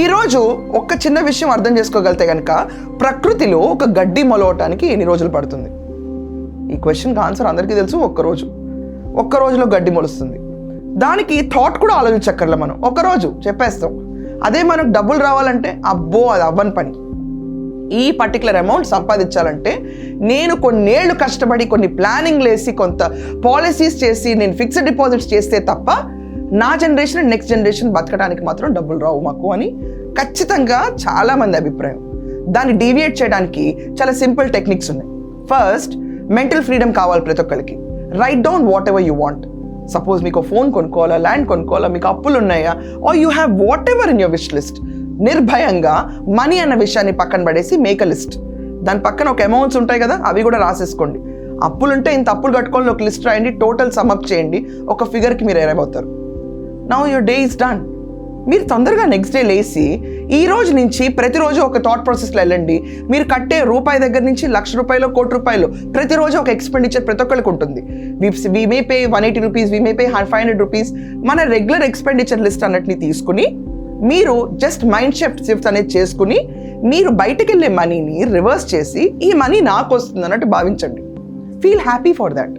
ఈరోజు ఒక్క చిన్న విషయం అర్థం చేసుకోగలితే కనుక ప్రకృతిలో ఒక గడ్డి మొలవటానికి ఎన్ని రోజులు పడుతుంది? ఈ క్వశ్చన్కి ఆన్సర్ అందరికీ తెలుసు, ఒక్క రోజులో గడ్డి మొలుస్తుంది. దానికి థాట్ కూడా ఆలోచించక్కర్లే, మనం ఒక్కరోజు చెప్పేస్తాం. అదే మనకు డబ్బులు రావాలంటే అబ్బో అది అవ్వని పని. ఈ పర్టికులర్ అమౌంట్ సంపాదించాలంటే నేను కొన్నేళ్ళు కష్టపడి కొన్ని ప్లానింగ్ వేసి కొంత పాలసీస్ చేసి నేను ఫిక్స్డ్ డిపాజిట్స్ చేస్తే తప్ప నా జనరేషన్ నెక్స్ట్ జనరేషన్ బతకడానికి మాత్రం డబ్బులు రావు మాకు అని ఖచ్చితంగా చాలామంది అభిప్రాయం. దాన్ని డీవియేట్ చేయడానికి చాలా సింపుల్ టెక్నిక్స్ ఉన్నాయి. ఫస్ట్, మెంటల్ ఫ్రీడమ్ కావాలి ప్రతి ఒక్కరికి. Right down whatever you want. Suppose మీకు ఫోన్ కొనుక్కోవాలా, ల్యాండ్ కొనుక్కోవాలా, మీకు అప్పులు ఉన్నాయా, or you have whatever in your wish list. నిర్భయంగా మనీ అన్న విషయాన్ని పక్కన పడేసి మేక్ అ లిస్ట్. దాని పక్కన ఒక అమౌంట్స్ ఉంటాయి కదా, అవి కూడా రాసేసుకోండి. అప్పులుంటే ఇంత అప్పులు కట్టుకోవాలి ఒక లిస్ట్ రాయండి, టోటల్ సమ్అప్ చేయండి, ఒక ఫిగర్కి మీరు ఎరగవుతారు. Now your day is done. మీరు తొందరగా నెక్స్ట్ డే లేసి ఈ రోజు నుంచి ప్రతిరోజు ఒక థాట్ ప్రాసెస్లో వెళ్ళండి. మీరు కట్టే రూపాయి దగ్గర నుంచి ₹1,00,000 ₹1,00,00,000 ప్రతిరోజు ఒక ఎక్స్పెండిచర్ ప్రతి ఒక్కరికి ఉంటుంది. We may pay ₹180, we may pay ₹500. మన రెగ్యులర్ ఎక్స్పెండిచర్ లిస్ట్ అన్నట్ని తీసుకుని మీరు జస్ట్ మైండ్ షిఫ్ట్ అనేది చేసుకుని మీరు బయటకు వెళ్ళే మనీని రివర్స్ చేసి ఈ మనీ నాకు వస్తుంది అన్నట్టు భావించండి. Feel happy for that.